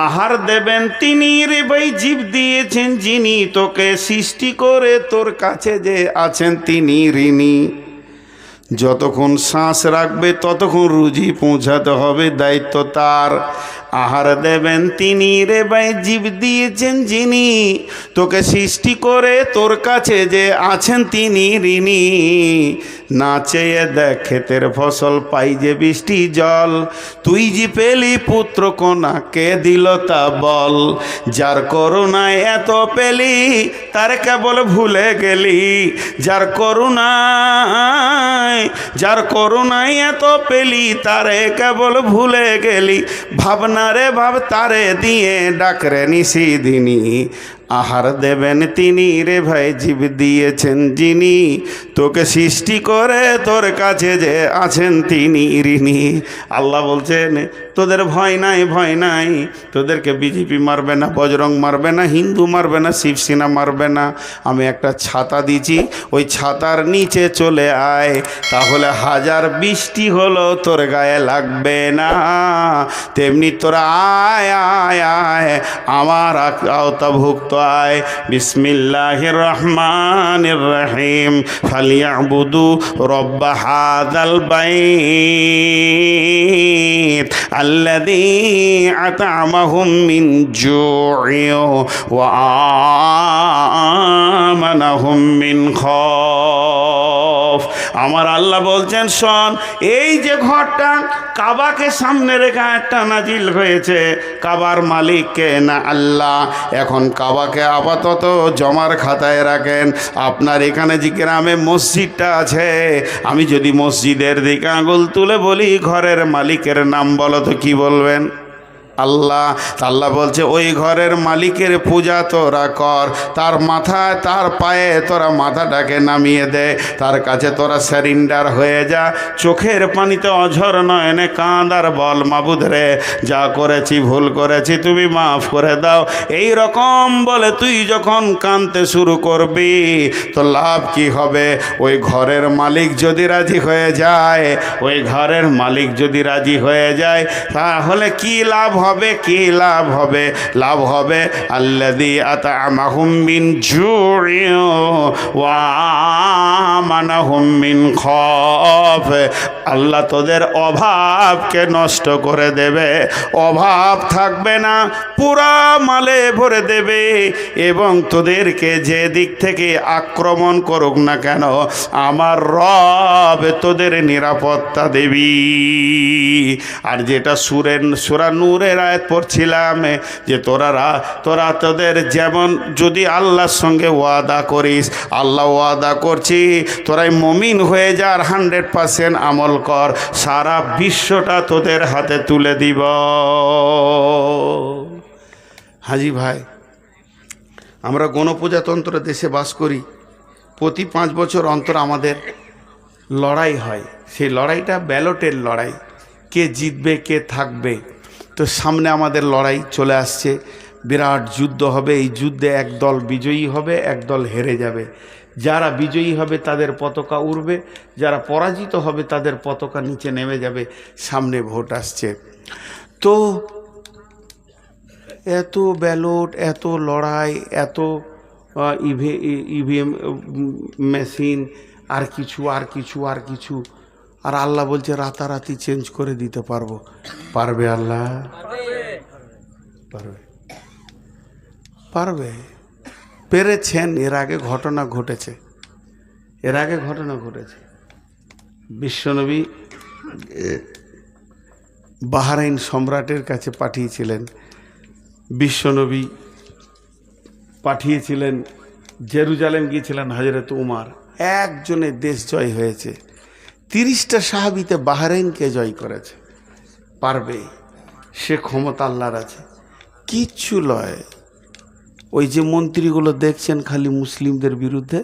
আহার দেবেন তিনি রে ভাই, জীব দিয়েছেন যিনি, তোকে সৃষ্টি করে তোর কাছে যে আছেন তিনি ঋণী। যতক্ষণ শ্বাস রাখবে ততক্ষণ রুজি পৌঁছাতে হবে, দায়িত্ব তার। আহার দেবেন তিনি রে ভাই, জীব দিয়েছেন যিনি, তোকে সৃষ্টি করে তোর কাছে যে আছেন তিনি ঋণী। না চেয়ে দেখ ক্ষেতের ফসল, পাই যে বৃষ্টি জল, তুই যে পেলি পুত্র কন্যা, কে দিল তা বল। যার করুণায় এত পেলি, তার কেবল ভুলে গেলি। যার করুণায় এত পেলি, তারে কেবল ভুলে গেলি। ভাবনা রে ভাব, তারে দিয়ে ডাকরে নিশিদিনী। আহার দেবেন তিনি রে ভাই, জীব দিয়েছেন যিনি, তোকে সৃষ্টি করে তোর কাছে যে আছেন তিনি ঋণী। আল্লাহ বলছেন তোদের ভয় নাই, ভয় নাই, তোদেরকে বিজেপি মারবে না, বজরং মারবে না, হিন্দু মারবে না, শিবসেনা মারবে না। আমি একটা ছাতা দিছি, ওই ছাতার নিচে চলে আয়, তাহলে হাজার বৃষ্টি হলো তোর গায়ে লাগবে না। তেমনি তোরা আয় আয় আয়, আমার আওতাভুক্ত আয়। বিসমিল্লাহির রহমানির রহিম। ফালিয়াবুদু রব্ব হাযাল বাইত আল্লাযী আত'আমাহুম মিন জু'ইন ওয়া আমানাহুম মিন খাউফ। আমার আল্লাহ বলছেন, শোন, এই যে ঘরটা কাবাকে সামনে রেখে একটা নাজিল হয়েছে, কাবার মালিক কে না? আল্লাহ। এখন কাবাকে আপাতত জমার খাতায় রাখেন। আপনার এখানে যে গ্রামে মসজিদটা আছে, আমি যদি মসজিদের দিকে আঙুল তুলে বলি ঘরের মালিকের নাম বলো, তো কি বলবেন? আল্লাহ। আল্লাহ বলছে ওই ঘরের মালিকের পূজা তোরা কর, তার মাথায় তার পায়ে তোরা মাথাটাকে নামিয়ে দে, তার কাছে তোরা স্যারেন্ডার হয়ে যা, চোখের পানিতে অঝর নয়নে কাঁদ আর বল, মাবুদ রে যা করেছি ভুল করেছি তুমি মাফ করে দাও। এই রকম বলে তুই যখন কাঁদতে শুরু করবি, তো লাভ কি হবে? ওই ঘরের মালিক যদি রাজি হয়ে যায়, ওই ঘরের মালিক যদি রাজি হয়ে যায়, তাহলে কি লাভ হবে? কি লাভ হবে? লাভ হবে আল্লাযী আত'আমাহুম মিন জু'ইন ওয়া আমানাহুম মিন খাউফ। আল্লাহ তোদের অভাবকে নষ্ট করে দেবে, অভাব থাকবে না, পুরা মালে ভরে দেবে, এবং তোদেরকে যে দিক থেকে আক্রমণ করুক না কেন, আমার রব তোদের নিরাপত্তা দেবী। আর যেটা সূরা নূরের আয়াত পড়ছিলাম, যে তোরা তোদের যেমন যদি আল্লাহর সঙ্গে ওয়াদা করিস, আল্লাহ ওয়াদা করছি তোরাই মুমিন হয়ে যা, 100% আমল কর, সারা বিশ্বটা তোদের হাতে তুলে দিব। হাজি ভাই, আমরা গণপ্রজাতন্ত্র দেশে বাস করি। প্রতি 5 বছর অন্তর আমাদের লড়াই হয়। সেই লড়াইটা ব্যালটের লড়াই, কে জিতবে কে থাকবে। তো সামনে আমাদের লড়াই চলে আসছে, বিরাট যুদ্ধ হবে। এই যুদ্ধে এক দল বিজয়ী হবে, এক দল হেরে যাবে। যারা বিজয়ী হবে তাদের পতাকা উড়বে, যারা পরাজিত হবে তাদের পতাকা নিচে নেমে যাবে। সামনে ভোট আসছে, তো এত ব্যালট, এত লড়াই, এত ইভিএম মেশিন, আর কিছু আর কিছু আর কিছু। আর আল্লাহ বলছে রাতারাতি চেঞ্জ করে দিতে পারবো। পারবে আল্লাহ? পারবে, পারবে, পেরেছেন। এর আগে ঘটনা ঘটেছে, বিশ্বনবী বাহরাইন সম্রাটের কাছে পাঠিয়েছিলেন। বিশ্বনবী পাঠিয়েছিলেন, জেরুজালেম গিয়েছিলেন হযরত উমর। একজনের দেশ জয় হয়েছে, 30টা সাহাবীতে বাহরাইনকে জয় করেছে। পারবে, সে ক্ষমতা আল্লাহর আছে। কিচ্ছু লয়। ওই যে মন্ত্রীগুলো দেখছেন খালি মুসলিমদের বিরুদ্ধে,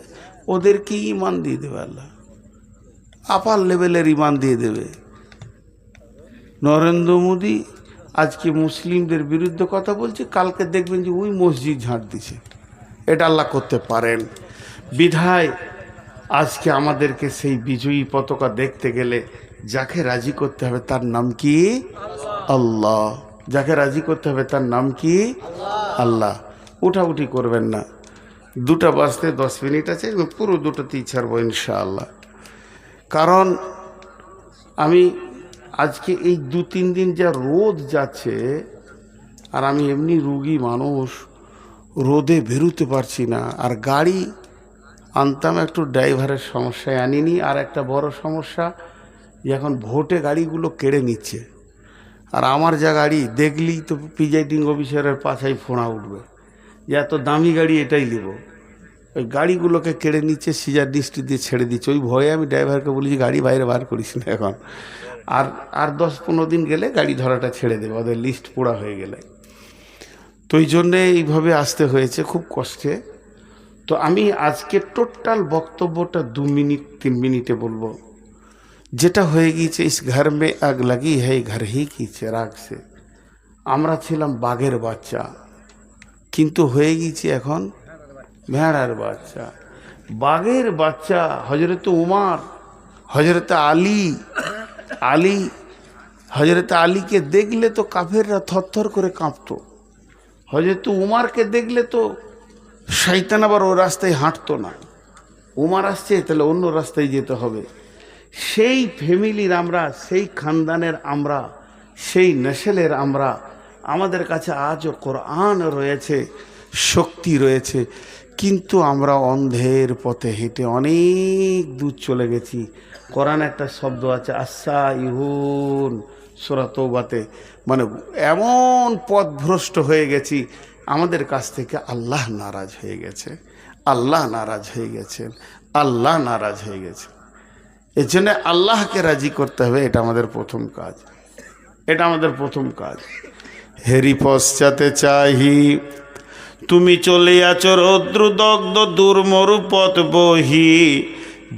ওদেরকে ইমান দিয়ে দেবে আল্লাহ, আপার লেভেলের ইমান দিয়ে দেবে। নরেন্দ্র মোদী আজকে মুসলিমদের বিরুদ্ধে কথা বলছে, কালকে দেখবেন যে ওই মসজিদ ঝাঁট দিছে। এটা আল্লাহ করতে পারেন। বিধায় আজকে আমাদেরকে সেই বিজয়ী পতাকা দেখতে গেলে যাকে রাজি করতে হবে তার নাম কি? আল্লাহ। যাকে রাজি করতে হবে তার নাম কি? আল্লাহ। উঠাউঠি করবেন না। 2টা বাজতে 10 মিনিট আছে, পুরো 2টাতেই ছাড়বো ইনশাআল্লাহ। কারণ আমি আজকে এই 2-3 দিন যা রোদ যাচ্ছে, আর আমি এমনি রুগী মানুষ, রোদে বেরোতে পারছি না। আর গাড়ি আনতাম, একটু ড্রাইভারের সমস্যায় আনিনি। আর একটা বড় সমস্যা, এখন ভোটে গাড়িগুলো কেড়ে নিচ্ছে। আর আমার যা গাড়ি দেখলেই তো প্রিজাইডিং অফিসারের পাছায় ফোঁড়া উঠবে যে এত দামি গাড়ি, এটাই নেব। ওই গাড়িগুলোকে কেড়ে নিচ্ছে, সিজার দৃষ্টি দিয়ে ছেড়ে দিচ্ছে। ওই ভয়ে আমি ড্রাইভারকে বলেছি গাড়ি বাইরে বার করিস না এখন, আর 10-15 দিন গেলে গাড়ি ধরাটা ছেড়ে দেবে, ওদের লিস্ট পোড়া হয়ে গেলে। তো এই জন্যে এইভাবে আসতে হয়েছে খুব কষ্টে। তো আমি আজকে টোটাল বক্তব্যটা 2 মিনিট 3 মিনিটে বলবো। যেটা হয়ে গিয়েছে, ইস ঘর মে আগ লাগি হ্যায় ঘর হি কি চেরাগ সে। আমরা ছিলাম বাঘের বাচ্চা, কিন্তু হয়ে গিয়েছি এখন ভেড়ার বাচ্চা। বাঘের বাচ্চা হজরত উমর, হজরত আলী হজরত আলীকে দেখলে তো কাফেররা থরথর করে কাঁপতো। হজরত উমরকে দেখলে তো শয়তান আবার ও রাস্তায় হাঁটতো না। উমর আসছে তাহলে অন্য রাস্তায় যেতে হবে। সেই ফ্যামিলির আমরা, সেই খানদানের আমরা, সেই নেসেলের আমরা। আমাদের কাছে আজও কোরআন রয়েছে, শক্তি রয়েছে, কিন্তু আমরা অন্ধের পথে হেঁটে অনেক দূর চলে গেছি। কোরআন একটা শব্দ আছে আচ্ছা ইহুন সূরা তওবাতে, মানে এমন পথভ্রষ্ট হয়ে গেছি, আমাদের কাছ থেকে আল্লাহ নারাজ হয়ে গেছে, আল্লাহ নারাজ হয়ে গেছেন, আল্লাহ নারাজ হয়ে গেছে। এর জন্য আল্লাহকে রাজি করতে হবে, এটা আমাদের প্রথম কাজ, এটা আমাদের প্রথম কাজ। হেরি পশ্চাতে চাহি তুমি চলিয়াছ রৌদ্রদগ্ধ দুর্মরু পথ বহি,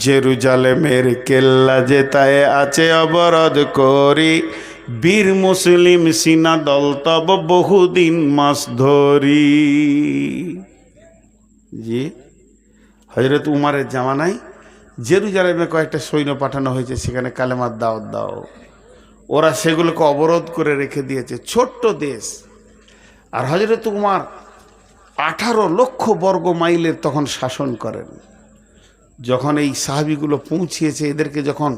জেরুজালেমের কেল্লা যেতায় আছে অবরোধ করি, বীর মুসলিম সিনা দল তব বহুদিন মাস ধরি। জি, হজরত উমারের জামানায় জেরুজালেমে কয়েকটা সৈন্য পাঠানো হয়েছে, সেখানে কালেমার দাওয়াত দাও। ওরা সেগুলোকে অবরোধ করে রেখে দিয়েছে, ছোট্ট দেশ। আর হজরত উমার 18 লক্ষ বর্গ মাইলের তখন শাসন করেন। যখন এই সাহাবিগুলো পৌঁছিয়েছে, এদেরকে যখন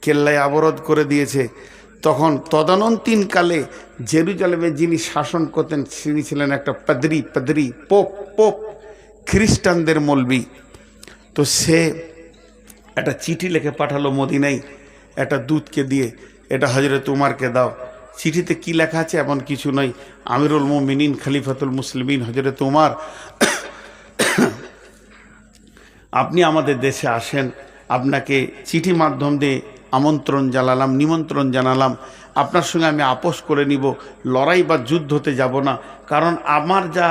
কেল্লায় অবরোধ করে দিয়েছে, তখন তদানীন্তনকালে জেরুজালেমে যিনি শাসন করতেন তিনি ছিলেন একটা পাদ্রী পোপ, খ্রিস্টানদের মৌলবি। তো সে একটা চিঠি লিখে পাঠালো মদিনায় একটা দূতকে দিয়ে, এটা হজরত উমারকে দাও। চিঠিতে কি লেখা আছে এমন কিছু নয়, আমিরুল মুমিনিন খলিফাতুল মুসলিমিন হজরত উমার, আপনি আমাদের দেশে আসেন, আপনাকে চিঠি মাধ্যম দিয়ে নিমন্ত্রণ জানালাম। আপনার সঙ্গে আমি আপোষ করে নিব, লড়াই বা যুদ্ধতে যাব না, কারণ আমার যা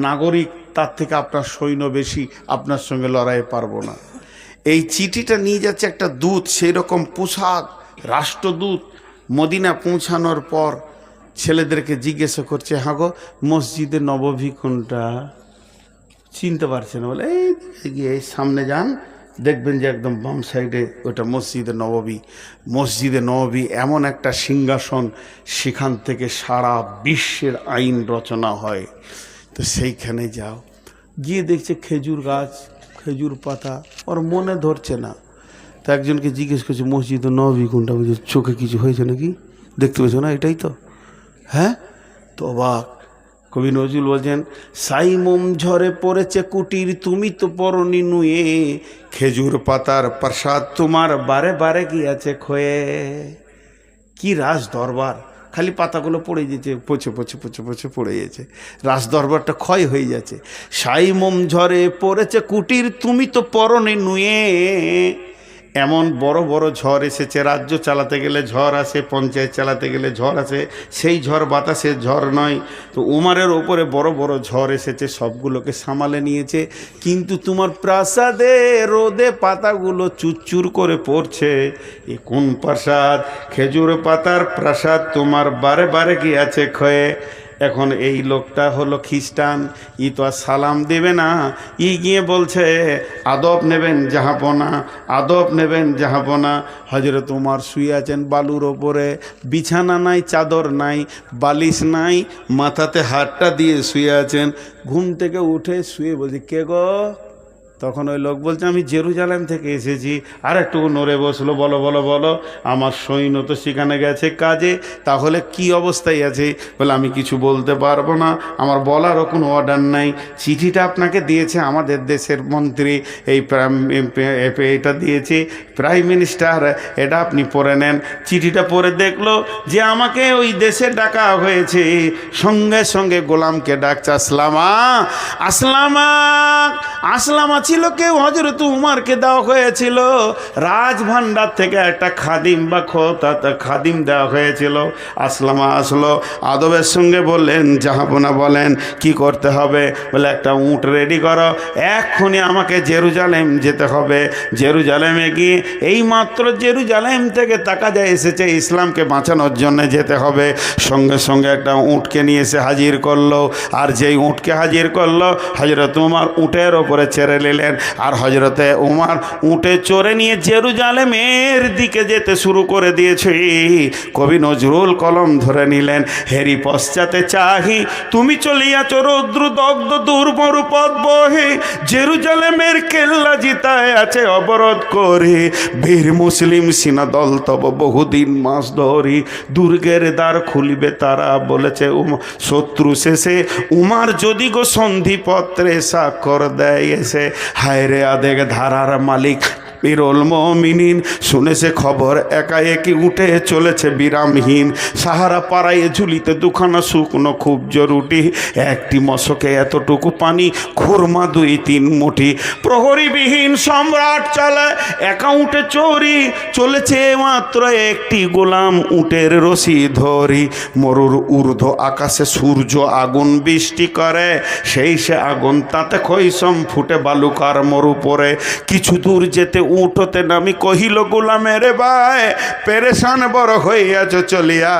নাগরিক তার থেকে আপনার সৈন্য বেশি, আপনার সঙ্গে লড়াইয়ে পারবো না। এই চিঠিটা নিয়ে যাচ্ছে একটা দূত, সেই রকম পোশাক, রাষ্ট্রদূত। মদিনা পৌঁছানোর পর ছেলেদেরকে জিজ্ঞাসা করছে, হ্যাঁ গো মসজিদে নববী কোনটা? চিনতে পারছে না। বলে এই সামনে যান, দেখবেন যে একদম বাম সাইডে ওটা মসজিদে নববী। মসজিদে নববী এমন একটা সিংহাসন, সেখান থেকে সারা বিশ্বের আইন রচনা হয়। তো সেইখানে যাও, গিয়ে দেখছে খেজুর গাছ, খেজুর পাতা, ওর মনে ধরছে না। তো একজনকে জিজ্ঞেস করছে মসজিদে নববী কোনটা? বুঝে চোখে কিছু হয়েছে নাকি, দেখতে পেয়েছো না, এটাই তো। হ্যাঁ, তো অবাক। কবি নজরুল বলছেন, সাই মোম ঝরে পড়েছে কুটির, তুমি তো পরনি নুয়ে, খেজুর পাতার প্রসাদ তোমার বারে বারে গিয়াছে ক্ষয়ে। কি রাজ দরবার, খালি পাতাগুলো পড়ে যেছে, পচে পড়ে যাচ্ছে, রাজ দরবারটা ক্ষয় হয়ে যাচ্ছে। সাই মোম ঝরে পড়েছে কুটির, তুমি তো পরনি নুয়ে। এমন বড় বড় ঝড় এসেছে, রাজ্য চালাতে গেলে ঝড় আসে, পঞ্চায়েত চালাতে গেলে ঝড় আসে, সেই ঝড় বাতাসের ঝড় নয়। তো উমারের ওপরে বড় বড় ঝড় এসেছে, সবগুলোকে সামালে নিয়েছে, কিন্তু তোমার প্রাসাদে রোদে পাতাগুলো চুরচুর করে পড়ছে। এ কোন প্রাসাদ? খেজুর পাতার প্রাসাদ তোমার বারে বারে গিয়াছে ক্ষয়ে। এখন এই লোকটা হলো খ্রিস্টান, ই তো আর সালাম দেবে না, ই গিয়ে বলছে আদব নেবেন জাহাপনা, আদব নেবেন জাহাপনা। হযরত ওমর শুয়ে আছেন বালুর ওপরে, বিছানা নাই, চাদর নাই, বালিশ নাই, মাথাতে হাতটা দিয়ে শুয়ে আছেন। ঘুম থেকে উঠে শুয়ে বলছে কে গো? তখন ওই লোক বলছে আমি জেরুজালেম থেকে এসেছি। আর একটু নড়ে বসলো, বলো বলো বলো। আমার সৈন্য তো সেখানে গেছে কাজে, তাহলে কি অবস্থায় আছে? বলে আমি কিছু বলতে পারবো না, আমার বলারও কোনো অর্ডার নাই। চিঠিটা আপনাকে দিয়েছে আমাদের দেশের মন্ত্রী, এই এটা দিয়েছে প্রাইম মিনিস্টার, এটা আপনি পড়ে নেন। চিঠিটা পড়ে দেখলো যে আমাকে ওই দেশে ডাকা হয়েছে। সঙ্গে সঙ্গে গোলামকে ডাকছে, আসলামা আসলামা আসলামা ছিল কেউ হযরত উমরকে দেওয়া হয়েছিল রাজভান্ডার থেকে একটা খাদিম বা খাদিম দেওয়া হয়েছিল। আসলামা আসলো, আদবের সঙ্গে বললেন জাহাপনা বলেন কি করতে হবে? বলে একটা উট রেডি করো, এক্ষুনি আমাকে জেরুজালেম যেতে হবে। জেরুজালেমে গিয়ে এই মাত্র জেরুজালেম থেকে তাকাজা এসেছে, ইসলামকে বাঁচানোর জন্য যেতে হবে। সঙ্গে সঙ্গে একটা উটকে নিয়ে এসে হাজির করলো, আর যেই উটকে হাজির করলো হযরত উমর উটের ওপরে ছেড়ে নিলেন, আর হযরতে উমর উটে চড়ে নিয়ে জেরুজালেমের দিকে যেতে শুরু করে দিয়েছে। কবি নজরুল কলম ধরে নিলেন, হেরি পশ্চাতে চাহি তুমি চলিয়াছ রৌদ্র দগ্ধ দুর্মরু পথ বহে, জেরুজালেমের কেল্লা জিতায় আছে অবরোধ করে, বীর মুসলিম সিনা দল তব বহুদিন মাস ধরি, দুর্গের দ্বার খুলিবে তারা বলেছে শত্রু শেষে, উমার যদি গো সন্ধিপত্রে স্বাক্ষর দেয় এসে, হায় রে আদেক ধারার মালিক বিরল মুমিনিন, শুনেছে খবর একাএকি উঠে চলেছে বিরামহীন, সাহারা পাড়ায় ঝুলিতে দুখানা শুকনো খুব জরুরি, একটি মশকে এতটুকু পানি, খুরমা 2-3 মুঠি, প্রহরীবিহীন সম্রাট চালায় একা উঠে চোরি, চলেছে মাত্র একটি গোলাম উটের রশি ধরি, মরুর ঊর্ধ্ব আকাশে সূর্য আগুন বৃষ্টি করে, সেই সে আগুন তাতে খৈসম ফুটে বালুকার মরু পরে, কিছু দূর যেতে উঠতে নামি কহিল গোলামের ভাই, পেরেশান বড় হইয়াছ চলিয়া,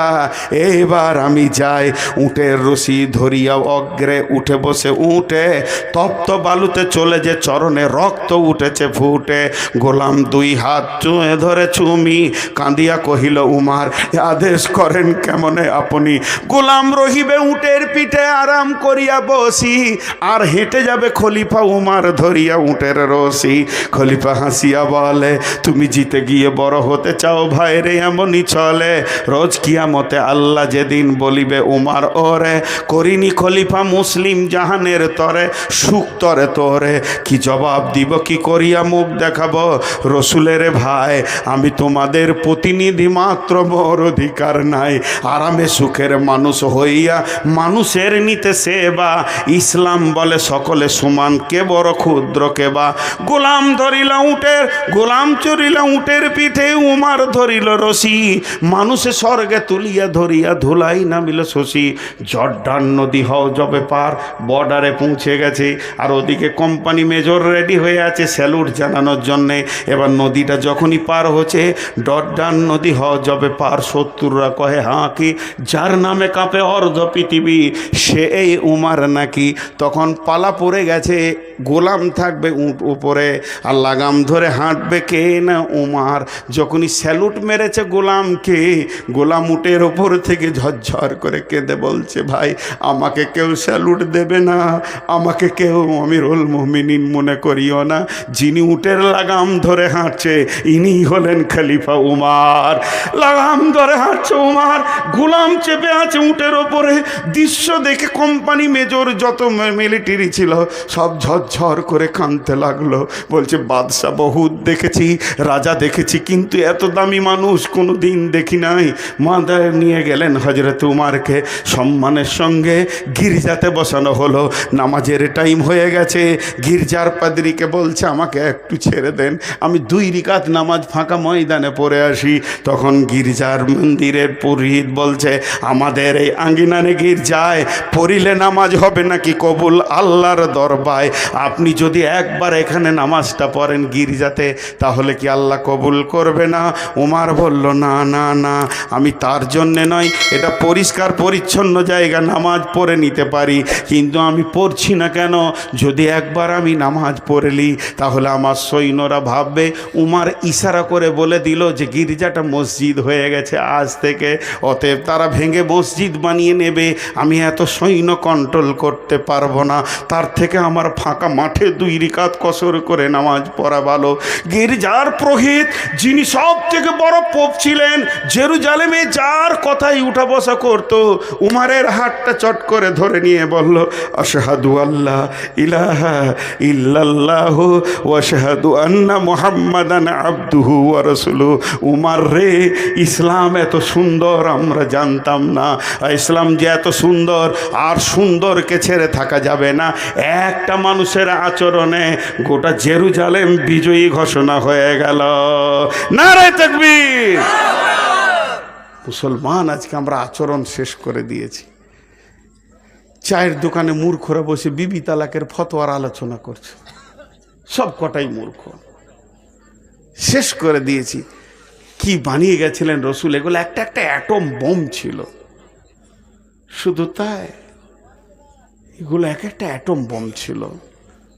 এবার আমি যাই। উটের রশি ধরিয়া অগ্রে উঠে বসে উঠে, তপ্ত বালুতে চলে যে চরণে রক্ত উঠেছে ফুটে, গোলাম 2 হাত চুয়ে ধরে চুমি কাঁদিয়া কহিল উমার, আদেশ করেন কেমনে আপনি? গোলাম রহিবে উটের পিঠে আরাম করিয়া বসি, আর হেঁটে যাবে খলিফা উমার ধরিয়া উটের রশি। খলিফা হাসিয়া বলে, তুমি জিতে গিয়ে বড় হতে চাও ভাই রে, এমনই চলে, রোজ কিয়ামতে আল্লাহ যেদিন বলিবে উমার ওরে, করিনি খলিফা মুসলিম জাহানের তরে, সুখ তরে তোরে, কি জবাব দিব কি করিয়া মুখ দেখাবো? রসুলের ভাই আমি তোমাদের প্রতিনিধি মাত্র, মোর অধিকার নাই, আরামে সুখের মানুষ হইয়া মানুষের নিতে সেবা, ইসলাম বলে সকলে সমান, কে বড় ক্ষুদ্র কে বা। গোলাম ধরিল উটের, গোলাম চড়িল উটের পিঠে, উমার ধরিল রশি, মানুষে স্বর্গে তুলিয়া ধরিয়া ধুলাই নামিল শশী। জর্ডান নদী হও যবে পার, বর্ডারে পৌঁছে গেছে, আর ওদিকে কোম্পানি মেজর রেডি হয়ে আছে স্যালুট জানানোর জন্যে। এবার নদীটা যখনই পার হচ্ছে, জর্ডান নদী হও যবে পার, শত্রুরা কহে হাঁ কি, যার নামে কাঁপে অর্ধ পৃথিবী সে এই উমার নাকি। তখন পালা পড়ে গেছে, গোলাম থাকবে উট উপরে, আর লাগাম ধরে হাঁটবে কে না উমার। যখনই স্যালুট মেরেছে গোলামকে, গোলাম উটের ওপর থেকে ঝরঝর করে কেঁদে বলছে, ভাই আমাকে কেউ স্যালুট দেবে না, আমাকে কেউ আমিরুল মুমিনিন মনে করিও না, যিনি উটের লাগাম ধরে হাঁটছে ইনি হলেন খলিফা উমার। লাগাম ধরে হাঁটছে উমার, গোলাম চেপে আছে উটের ওপরে। দৃশ্য দেখে কোম্পানি মেজর যত মিলিটারি ছিল সব ঝরঝর করে কাঁদতে লাগলো, বলছে বাদশা বহুত দেখেছি, রাজা দেখেছি, কিন্তু এত দামি মানুষ কোনো দিন দেখি নাই। মাদায় নিয়ে গেলেন হযরত উমারকে, সম্মানের সঙ্গে গির্জাতে বসানো হলো। নামাজের টাইম হয়ে গেছে, গির্জার পাদ্রীকে বলছে আমাকে একটু ছেড়ে দেন, আমি 2 রিকাত নামাজ ফাঁকা ময়দানে পড়ে আসি। তখন গির্জার মন্দিরের পুরোহিত বলছে, আমাদের এই আঙ্গিনানে গির্জায় পড়িলে নামাজ হবে নাকি কবুল আল্লাহর দরবায়, আপনি যদি একবার এখানে নামাজটা পড়েন গির্জাতে, তাহলে কি আল্লাহ কবুল করবে না? উমার বলল, না না না, আমি তার জন্যে নয়, এটা পরিষ্কার পরিচ্ছন্ন জায়গা, নামাজ পড়ে নিতে পারি, কিন্তু আমি পড়ছি না কেন? যদি একবার আমি নামাজ পড়লি তাহলে আমার সৈন্যরা ভাববে। উমার ইশারা করে বলে দিল যে গির্জাটা মসজিদ হয়ে গেছে আজ থেকে, অতএব তারা ভেঙে মসজিদ বানিয়ে নেবে, আমি এত সৈন্য কন্ট্রোল করতে পারবো না, তার থেকে আমার ফাঁকা মাঠে 2 রাকাত কসর করে নামাজ পড়া ভালো। গির্জার পুরোহিত, যিনি সব থেকে বড় পোপ ছিলেন জেরুজালেমে, যার কথাই উঠা বসা করত, উমারের হাতটা চট করে ধরে নিয়ে বলল, আশহাদু আল্লাহ ইলাহা ইল্লাল্লাহু ওয়া আশহাদু আন্না মুহাম্মাদান আবদুহু ওয়া রাসূলুহু। উমার রে, ইসলাম এত সুন্দর আমরা জানতাম না, ইসলাম যে এত সুন্দর, আর সুন্দরকে ছেড়ে থাকা যাবে না। একটা মানুষের আচরণে গোটা জেরুজালেম বিজয়ী ঘোষণা হয়ে গেল। নারে তাকবীর! মুসলমান, আজকে আমরা আচরণ শেষ করে দিয়েছি। চায়ের দোকানে মূর্খরা বসে বিবি তালাকের ফতোয়ার আলোচনা করছে, সব কটাই মূর্খ। শেষ করে দিয়েছি। কি বানিয়ে গেছিলেন রসুল, এগুলো একটা একটা অ্যাটম বোম ছিল। শুধু তাই, এগুলো এক একটা অ্যাটম বোম ছিল।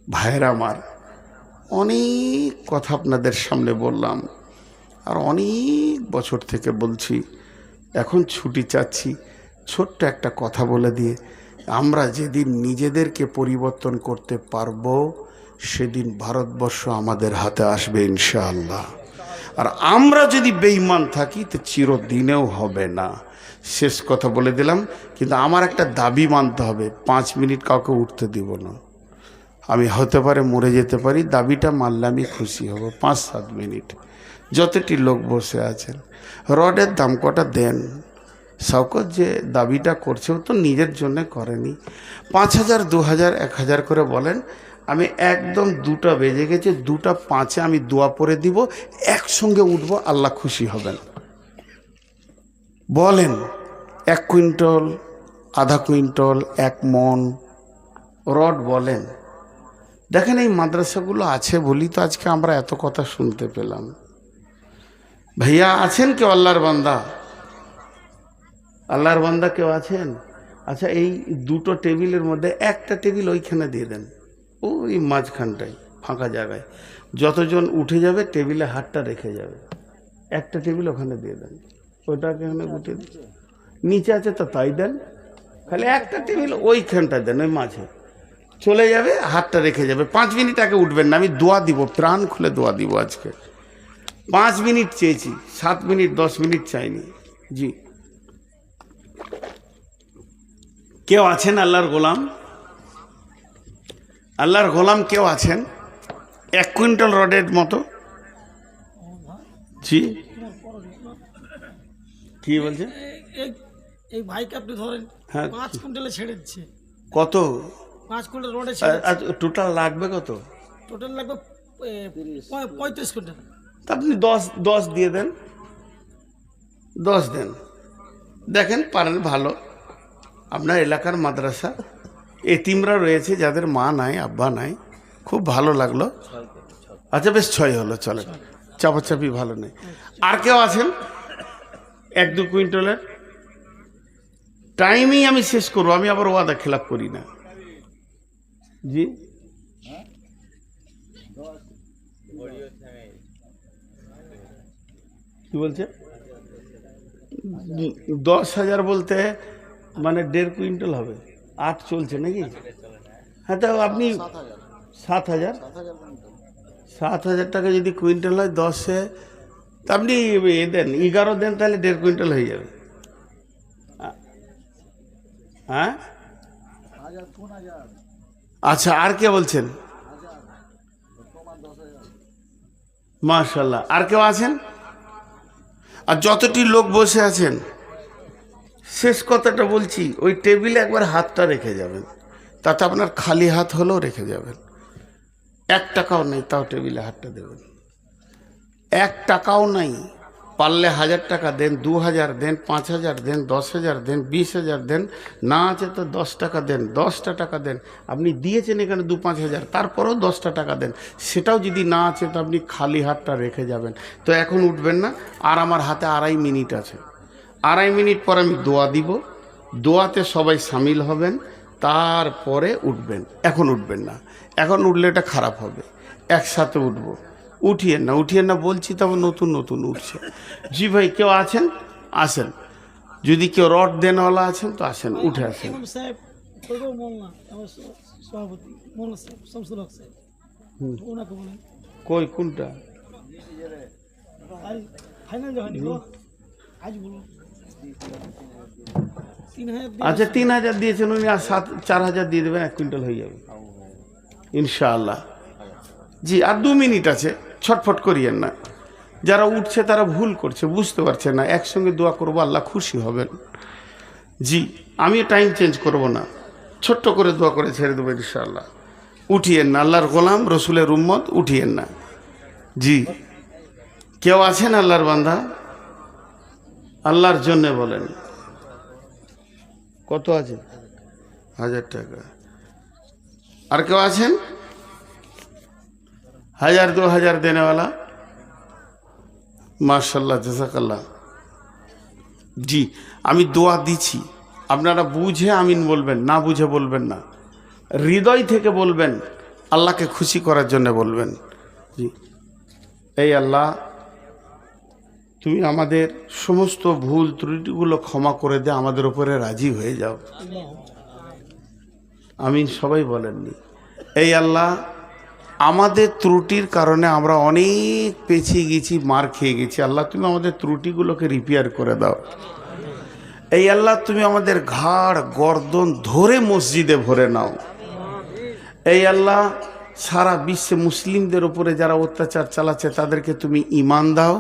ভাইয়েরা আমার, অনেক কথা আপনাদের সামনে বললাম, আর অনেক বছর থেকে বলছি, এখন ছুটি চাচ্ছি ছোট্ট একটা কথা বলে দিয়ে। আমরা যেদিন নিজেদেরকে পরিবর্তন করতে পারবো, সেদিন ভারতবর্ষ আমাদের হাতে আসবে ইনশাআল্লাহ। আর আমরা যদি বেঈমান থাকি তো চিরদিনেও হবে না। শেষ কথা বলে দিলাম, কিন্তু আমার একটা দাবি মানতে হবে, 5 মিনিট কাউকে উঠতে দিব না। আমি হতে পারে মরে যেতে পারি, দাবিটা মানলে আমি খুশি হব। 5-7 মিনিট যতটি লোক বসে আছেন, রডের দাম কটা দেন। শওকত যে দাবিটা করছে, ও তো নিজের জন্য করেনি। 5000, 2000, 1000 করে বলেন, আমি একদম 2টা বেজে গেছে, 2:05 আমি দোয়া পড়ে দিব, একসঙ্গে উঠবো, আল্লাহ খুশি হবেন। বলেন 1 কুইন্টাল, আধা কুইন্টাল, 1 মন রড বলেন। দেখেন, এই মাদ্রাসাগুলো আছে বলি তো আজকে আমরা এত কথা শুনতে পেলাম। ভাইয়া আছেন কেউ আল্লাহর বান্দা? আল্লাহর বান্দা কেউ আছেন? আচ্ছা, এই 2টো টেবিলের মধ্যে একটা টেবিল ওইখানে দিয়ে দেন, ওই মাঝখানটায় ফাঁকা জায়গায়। যতজন উঠে যাবে টেবিলে হাতটা রেখে যাবে, একটা টেবিল ওখানে দিয়ে দেন। ওইটাকে এখানে গুটে নিচে আছে তো তাই দেন, খালি একটা টেবিল ওইখানটায় দেন, ওই মাঝে চলে যাবে, হাতটা রেখে যাবে। 5 মিনিট আগে উঠবেন না, আমি দোয়া দিব, প্রাণ খুলে দোয়া দিব। আজকে 5 মিনিট চেয়েছি, 7 মিনিট 10 মিনিট চাইনি। জি, কেউ আছেন আল্লাহর গোলাম? আল্লাহর গোলাম কেউ আছেন 1 কুইন্টাল রডের মতো? জি, কি বলছেন? এই ভাইকে আপনি ধরেন, হ্যাঁ, 5 কুইন্টালে ছেড়ে দিচ্ছে। কত? 5 কুইন্টাল রডে ছেড়ে টোটাল লাগবে কত? টোটাল লাগবে 35 কুইন্টাল। তা আপনি 10 দিয়ে দেন, 10 দেন। দেখেন পারেন, ভালো। আপনার এলাকার মাদ্রাসা, এতিমরা রয়েছে যাদের মা নাই, আব্বা নাই, খুব ভালো লাগলো। আচ্ছা, বেশ 6 হলো, চলে, চাপাচাপি ভালো নেই। আর কেউ আছেন 1-2 কুইন্টালের? টাইমেই আমি শেষ করবো, আমি আবার ওয়াদা খেলাপ করি না। জি, কি বলছে? 10,000 বলতে মানে 1.5 কুইন্টাল হবে, 8 চলছে নাকি? হ্যাঁ, তো আপনি 7,000 টাকা যদি কুইন্টাল হয় 10-এ, তা আপনি দেন 11 দেন, তাহলে 1.5 কুইন্টাল হয়ে যাবে। হ্যাঁ, আচ্ছা, আর কে বলছেন? মাশাআল্লাহ। আর কেউ আছেন? আর যতটি লোক বসে আছেন, শেষ কথাটা বলছি, ওই টেবিলে একবার হাতটা রেখে যাবেন, তাতে আপনার খালি হাত হলেও রেখে যাবেন। 1 টাকাও নেই, তাও টেবিলে হাতটা দেবেন। 1 টাকাও নাই, পারলে 1000 টাকা দেন, 2000 দেন, 5000 দেন, 10,000 দেন, 20,000 দেন, না আছে তো 10 টাকা দেন, 10টা টাকা দেন। আপনি দিয়েছেন এখানে 2-5 হাজার, তারপরেও 10টা টাকা দেন। সেটাও যদি না আছে তো আপনি খালি হাতটা রেখে যাবেন। তো এখন উঠবেন না, আর আমার হাতে 2.5 মিনিট আছে। 2.5 মিনিট পর আমি দোয়া দিব, দোয়াতে সবাই সামিল হবেন, তারপরে উঠবেন। এখন উঠবেন না, এখন উঠলে এটা খারাপ হবে। একসাথে উঠবো, উঠিয়েন না বলছি, তবে নতুন নতুন উঠছে। জি ভাই, কেউ আছেন? আসেন। যদি কেউ রড দেনওয়ালা আছেন তো আসেন, উঠে আসেন। ইমাম সাহেব তোকেও মোল্লা, আমার সভাপতি মোল্লা সাহেব শামসুল হক সাহেব, ওনাকে বলেন। কই কোনটা? আজ ফাইনাল হয়নি গো, আজ বলুন। 3000 আচ্ছা 3000 দিয়েছেন উনি, আর 4,000 দিয়ে দেবেন, 1 কুইন্টাল হয়ে যাবে ইনশাআল্লাহ। জি, আর 2 মিনিট আছে, ছটফট করিয়েন না। যারা উঠছে তারা ভুল করছে, বুঝতে পারছে না। একসঙ্গে দোয়া করবো, আল্লাহ খুশি হবেন। জি, আমিও টাইম চেঞ্জ করব না, ছোট্ট করে দোয়া করে ছেড়ে দেবো ইনশাআল্লাহ। উঠিয়েন না, আল্লাহর গোলাম রসুলের উম্মত, উঠিয়েন না। জি, কেউ আছেন আল্লাহর বান্দা? আল্লাহর জন্যে বলেন। কত আছে? 1000 টাকা। আর কেউ আছেন? 1000-2000 দেনেওয়ালা? মাশাআল্লাহ, জাযাকাল্লাহ। জি, আমি দোয়া দিচ্ছি, আপনারা বুঝে আমিন বলবেন, না বুঝে বলবেন না, হৃদয় থেকে বলবেন, আল্লাহকে খুশি করার জন্য বলবেন। জি, এই আল্লাহ, তুমি আমাদের সমস্ত ভুল ত্রুটিগুলো ক্ষমা করে দে, আমাদের উপরে রাজি হয়ে যাও। আমিন সবাই বলেননি? এই আল্লাহ, আমাদের ত্রুটির কারণে আমরা অনেক পেছিয়ে গেছি, মার খেয়ে গেছি। আল্লাহ, তুমি আমাদের ত্রুটিগুলোকে রিপেয়ার করে দাও। এই আল্লাহ, তুমি আমাদের ঘাড় গর্দন ধরে মসজিদে ভরে নাও। এই আল্লাহ, সারা বিশ্বে মুসলিমদের উপরে যারা অত্যাচার চালাচ্ছে তাদেরকে তুমি ঈমান দাও।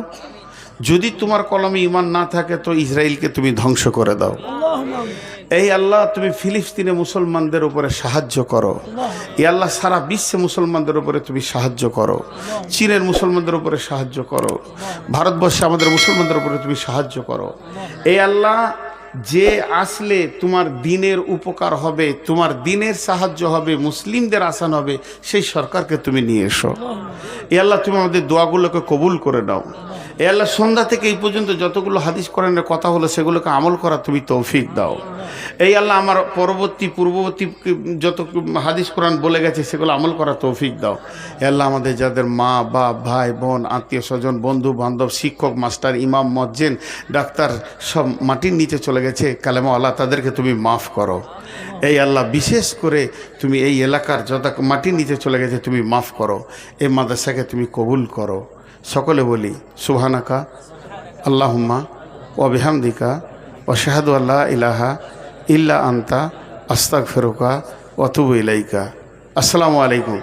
যদি তোমার কলমে ঈমান না থাকে তো ইসরায়েলকে তুমি ধ্বংস করে দাও। এই আল্লাহ, তুমি ফিলিস্তিনে মুসলমানদের উপরে সাহায্য করো। এই আল্লাহ, সারা বিশ্বে মুসলমানদের উপরে তুমি সাহায্য করো। চীনের মুসলমানদের উপরে সাহায্য করো। ভারতবর্ষে আমাদের মুসলমানদের উপরে তুমি সাহায্য করো। এই আল্লাহ, যে আসলে তোমার দিনের উপকার হবে, তোমার দিনের সাহায্য হবে, মুসলিমদের আসান হবে, সেই সরকারকে তুমি নিয়ে এসো। এই আল্লাহ, তুমি আমাদের দোয়াগুলোকে কবুল করে নাও। এই আল্লাহ, সন্ধ্যা থেকে এই পর্যন্ত যতগুলো হাদিস কোরআনের কথা হলো সেগুলোকে আমল করা তুমি তৌফিক দাও। এই আল্লাহ, আমার পূর্ববর্তী যত হাদিস কোরআন বলে গেছে সেগুলো আমল করা তৌফিক দাও। এই আল্লাহ, আমাদের যাদের মা বাপ ভাই বোন আত্মীয় স্বজন বন্ধু বান্ধব শিক্ষক মাস্টার ইমাম মজ্জেন ডাক্তার সব মাটির নিচে চলে গেছে কালেমা আল্লাহ, তাদেরকে তুমি মাফ করো। এই আল্লাহ, বিশেষ করে তুমি এই এলাকার যত মাটির নিচে চলে গেছে তুমি মাফ করো। এই মাদ্রাসাকে তুমি কবুল করো। সকলে বলি সুবহানাকা আল্লাহুম্মা ওয়া বিহামদিকা ওয়া আশহাদু আল্লা ইলাহা ইল্লা আনতা আস্তাগফিরুকা ওয়া আতুবু ইলাইকা। আসসালামু আলাইকুম।